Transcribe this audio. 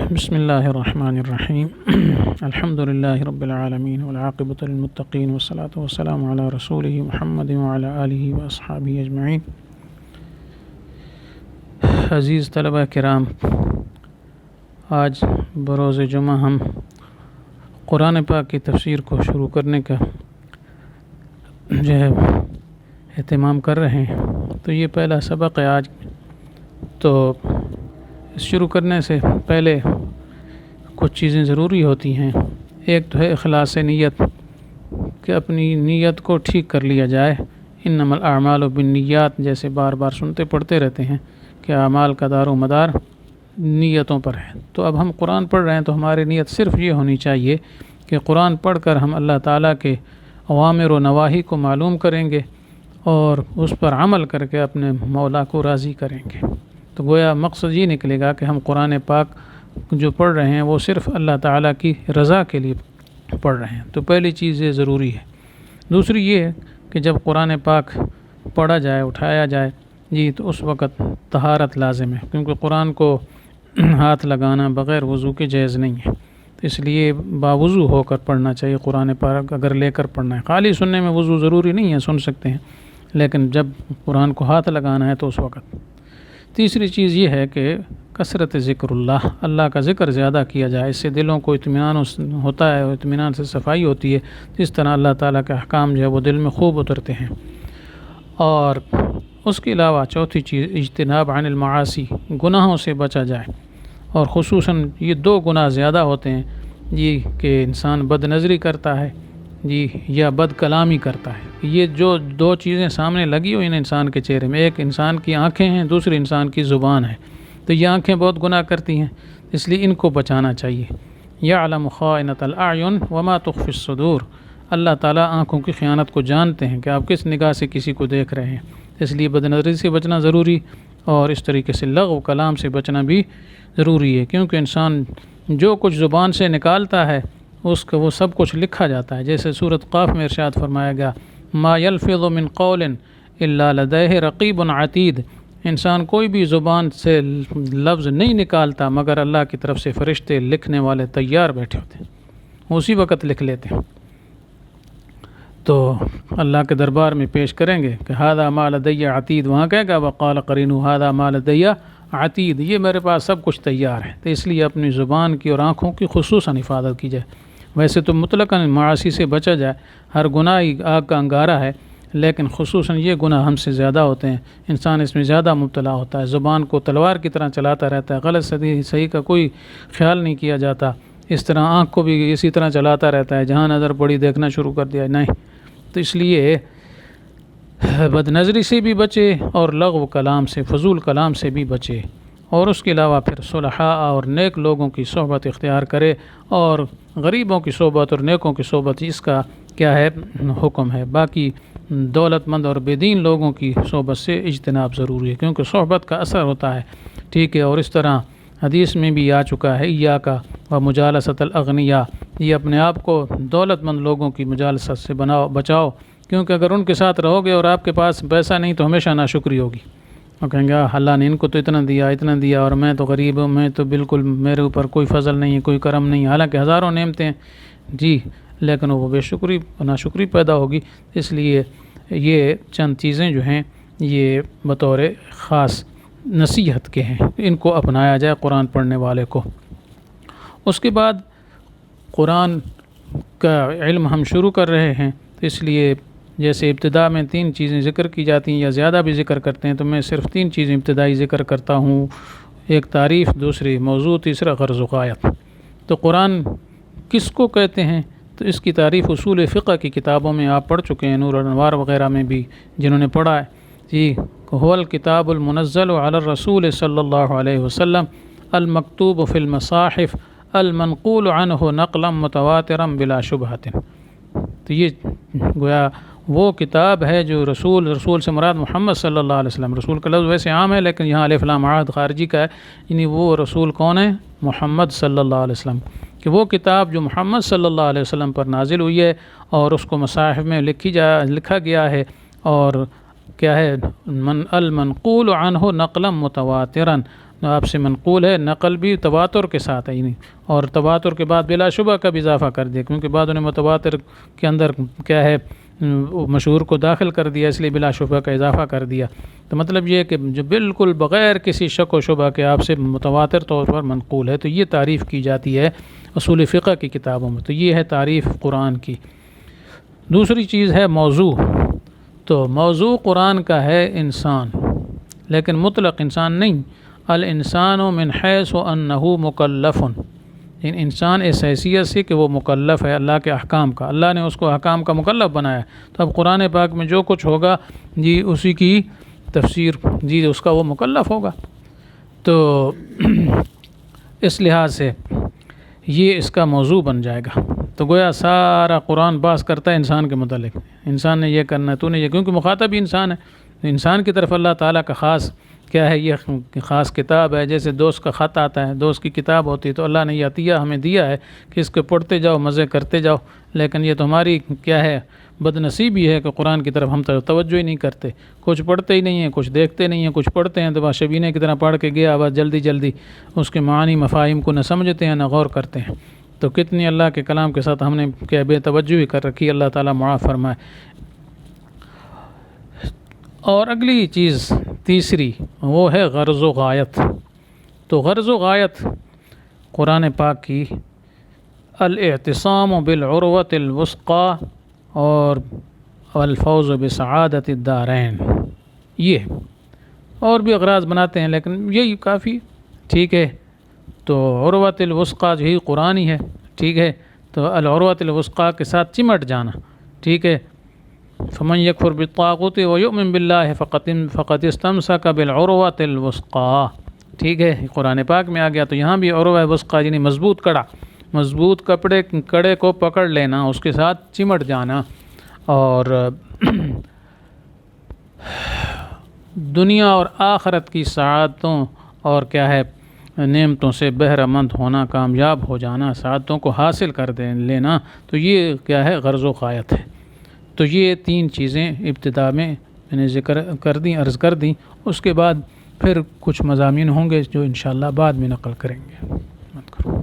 بسم اللہ الرحمن الرحیم الحمد للہ رب العالمین والعاقبۃ للمتقین والصلاۃ والسلام علی رسولہ محمد وعلی آلہ واصحابہ اجمعین۔ عزیز طلبہ کرام، آج بروز جمعہ ہم قرآن پاک کی تفسیر کو شروع کرنے کا اہتمام کر رہے ہیں۔ تو یہ پہلا سبق ہے آج۔ تو شروع کرنے سے پہلے کچھ چیزیں ضروری ہوتی ہیں۔ ایک تو ہے اخلاص نیت، کہ اپنی نیت کو ٹھیک کر لیا جائے۔ انما الاعمال بالنیات، جیسے بار بار سنتے پڑھتے رہتے ہیں کہ اعمال کا دار و مدار نیتوں پر ہے۔ تو اب ہم قرآن پڑھ رہے ہیں تو ہماری نیت صرف یہ ہونی چاہیے کہ قرآن پڑھ کر ہم اللہ تعالیٰ کے اوامر و نواہی کو معلوم کریں گے اور اس پر عمل کر کے اپنے مولا کو راضی کریں گے۔ تو گویا مقصد یہ نکلے گا کہ ہم قرآن پاک جو پڑھ رہے ہیں وہ صرف اللہ تعالیٰ کی رضا کے لیے پڑھ رہے ہیں۔ تو پہلی چیز یہ ضروری ہے۔ دوسری یہ ہے کہ جب قرآن پاک پڑھا جائے، اٹھایا جائے تو اس وقت طہارت لازم ہے، کیونکہ قرآن کو ہاتھ لگانا بغیر وضو کے جائز نہیں ہے۔ تو اس لیے باوضو ہو کر پڑھنا چاہیے قرآن پاک، اگر لے کر پڑھنا ہے۔ خالی سننے میں وضو ضروری نہیں ہے، سن سکتے ہیں، لیکن جب قرآن کو ہاتھ لگانا ہے تو اس وقت۔ تیسری چیز یہ ہے کہ کثرت ذکر اللہ کا ذکر زیادہ کیا جائے، اس سے دلوں کو اطمینان ہوتا ہے اور اطمینان سے صفائی ہوتی ہے۔ اس طرح اللہ تعالیٰ کے احکام جو ہے وہ دل میں خوب اترتے ہیں۔ اور اس کے علاوہ چوتھی چیز اجتناب عن المعاصی، گناہوں سے بچا جائے، اور خصوصاً یہ دو گناہ زیادہ ہوتے ہیں کہ انسان بد نظری کرتا ہے یا بد کلامی کرتا ہے۔ یہ جو دو چیزیں سامنے لگی ہوئی ہیں انسان کے چہرے میں، ایک انسان کی آنکھیں ہیں، دوسری انسان کی زبان ہے۔ تو یہ آنکھیں بہت گناہ کرتی ہیں، اس لیے ان کو بچانا چاہیے۔ یعلم خائنۃ الاعین وما تخفی الصدور، اللہ تعالیٰ آنکھوں کی خیانت کو جانتے ہیں کہ آپ کس نگاہ سے کسی کو دیکھ رہے ہیں، اس لیے بد نظری سے بچنا ضروری، اور اس طریقے سے لغو کلام سے بچنا بھی ضروری ہے، کیونکہ انسان جو کچھ زبان سے نکالتا ہے اس کا وہ سب کچھ لکھا جاتا ہے۔ جیسے سورۃ قاف میں ارشاد فرمایا گیا ما یلفظ من قول الا لدیہ رقیب عتید، انسان کوئی بھی زبان سے لفظ نہیں نکالتا مگر اللہ کی طرف سے فرشتے لکھنے والے تیار بیٹھے ہوتے ہیں، اسی وقت لکھ لیتے ہیں۔ تو اللہ کے دربار میں پیش کریں گے کہ ھذا ما لدی عتید، وہاں کہے گا وقال قرینہ ھذا ما لدی عتید، یہ میرے پاس سب کچھ تیار ہے۔ تو اس لیے اپنی زبان کی اور آنکھوں کی خصوصاً حفاظت کی جائے۔ ویسے تو مطلقاً معاصی سے بچا جائے، ہر گناہ ہی آگ کا انگارہ ہے، لیکن خصوصاً یہ گناہ ہم سے زیادہ ہوتے ہیں، انسان اس میں زیادہ مبتلا ہوتا ہے، زبان کو تلوار کی طرح چلاتا رہتا ہے، غلط صحیح کا کوئی خیال نہیں کیا جاتا۔ اس طرح آنکھ کو بھی اسی طرح چلاتا رہتا ہے، جہاں نظر پڑی دیکھنا شروع کر دیا، نہیں۔ تو اس لیے بد نظری سے بھی بچے اور لغو کلام سے، فضول کلام سے بھی بچے، اور اس کے علاوہ پھر صلحاء اور نیک لوگوں کی صحبت اختیار کرے، اور غریبوں کی صحبت اور نیکوں کی صحبت اس کا کیا ہے حکم ہے۔ باقی دولت مند اور بے دین لوگوں کی صحبت سے اجتناب ضروری ہے، کیونکہ صحبت کا اثر ہوتا ہے، ٹھیک ہے۔ اور اس طرح حدیث میں بھی آ چکا ہے ایاک و مجالست الاغنیاء، یہ اپنے آپ کو دولت مند لوگوں کی مجالست سے بچاؤ، کیونکہ اگر ان کے ساتھ رہو گے اور آپ کے پاس پیسہ نہیں تو ہمیشہ ناشکری ہوگی، اور کہیں گے اللہ نے ان کو تو اتنا دیا اور میں تو غریب ہوں، میں تو بالکل میرے اوپر کوئی فضل نہیں ہے، کوئی کرم نہیں، حالانکہ ہزاروں نعمتیں جی، لیکن وہ بے شکری ناشکری پیدا ہوگی۔ اس لیے یہ چند چیزیں جو ہیں یہ بطور خاص نصیحت کے ہیں، ان کو اپنایا جائے قرآن پڑھنے والے کو۔ اس کے بعد قرآن کا علم ہم شروع کر رہے ہیں، تو اس لیے جیسے ابتدا میں 3 چیزیں ذکر کی جاتی ہیں یا زیادہ بھی ذکر کرتے ہیں، تو میں صرف 3 چیزیں ابتدائی ذکر کرتا ہوں، ایک تعریف، دوسری موضوع، تیسرا غرض و غایت۔ تو قرآن کس کو کہتے ہیں؟ تو اس کی تعریف اصول فقہ کی کتابوں میں آپ پڑھ چکے ہیں، نور الانوار وغیرہ میں بھی جنہوں نے پڑھا ہے، هو الکتاب المنزل علی الرسول صلی اللہ علیہ وسلم المکتوب فی المصاحف المنقول عنہ نقلا متواترا بلا شبہۃ۔ تو یہ گویا وہ کتاب ہے جو رسول سے مراد محمد صلی اللہ علیہ وسلم، رسول کا لفظ ویسے عام ہے لیکن یہاں الف لام عہد خارجی کا ہے، یعنی وہ رسول کون ہے؟ محمد صلی اللہ علیہ وسلم، کہ وہ کتاب جو محمد صلی اللہ علیہ وسلم پر نازل ہوئی ہے اور اس کو مصاحف میں لکھا گیا ہے، اور کیا ہے؟ المنقول عنہ نقلا متواترا، آپ سے منقول ہے، نقل بھی تواتر کے ساتھ ہے، اور تواتر کے بعد بلا شبہ کا بھی اضافہ کر دیا، کیونکہ بعد نے متواتر کے اندر کیا ہے مشہور کو داخل کر دیا، اس لیے بلا شبہ کا اضافہ کر دیا۔ تو مطلب یہ ہے کہ جو بالکل بغیر کسی شک و شبہ کے آپ سے متواتر طور پر منقول ہے، تو یہ تعریف کی جاتی ہے اصول فقہ کی کتابوں میں۔ تو یہ ہے تعریف قرآن کی۔ دوسری چیز ہے موضوع۔ تو موضوع قرآن کا ہے انسان، لیکن مطلق انسان نہیں۔ الانسان من حیث انہ مکلف، انسان اس حیثیت سے کہ وہ مکلف ہے اللہ کے احکام کا، اللہ نے اس کو احکام کا مکلف بنایا۔ تو اب قرآن پاک میں جو کچھ ہوگا جی اسی کی تفسیر جی اس کا وہ مکلف ہوگا۔ تو اس لحاظ سے یہ اس کا موضوع بن جائے گا۔ تو گویا سارا قرآن باز کرتا ہے انسان کے متعلق، انسان نے یہ کرنا ہے، تو نے یہ، کیونکہ مخاطب بھی انسان ہے، انسان کی طرف اللہ تعالیٰ کا خاص کیا ہے، یہ خاص کتاب ہے۔ جیسے دوست کا خط آتا ہے، دوست کی کتاب ہوتی ہے، تو اللہ نے یہ عطیہ ہمیں دیا ہے کہ اس کو پڑھتے جاؤ، مزے کرتے جاؤ، لیکن یہ تو ہماری کیا ہے بد نصیبی ہے کہ قرآن کی طرف ہم توجہ ہی نہیں کرتے، کچھ پڑھتے ہی نہیں ہیں، کچھ دیکھتے نہیں ہیں، کچھ پڑھتے ہیں تو بس شبینے کی طرح پڑھ کے گیا، بس جلدی جلدی اس کے معانی مفاہیم کو نہ سمجھتے ہیں نہ غور کرتے ہیں۔ تو کتنی اللہ کے کلام کے ساتھ ہم نے کیا بے توجہی کر رکھی، اللہ تعالیٰ معاف فرمائے۔ اور اگلی چیز تیسری وہ ہے غرض و غایت۔ تو غرض و غایت قرآن پاک کی الاعتصام بالعروۃ الوثقی اور الفوز بسعادت الدارین، یہ اور بھی اغراض بناتے ہیں لیکن یہی کافی ٹھیک ہے۔ تو عروۃ الوثقی جو ہی قرآنی ہے، ٹھیک ہے، تو العروۃ الوثقی کے ساتھ چمٹ جانا، ٹھیک ہے۔ فمن یکفر بالطاغوت ویؤمن باللہ فقد استمسک بالعروۃ الوثقی، ٹھیک ہے، قرآن پاک میں آ گیا۔ تو یہاں بھی عروہ وثقی یعنی مضبوط کڑا، مضبوط کڑے کو پکڑ لینا، اس کے ساتھ چمٹ جانا، اور دنیا اور آخرت کی سعادتوں اور کیا ہے نعمتوں سے بہرہ مند ہونا، کامیاب ہو جانا، سعادتوں کو حاصل کر لینا، تو یہ کیا ہے غرض و غایت ہے۔ تو یہ تین چیزیں ابتدا میں نے ذکر کر دیں، عرض کر دیں، اس کے بعد پھر کچھ مضامین ہوں گے جو انشاءاللہ بعد میں نقل کریں گے۔ مت کرو۔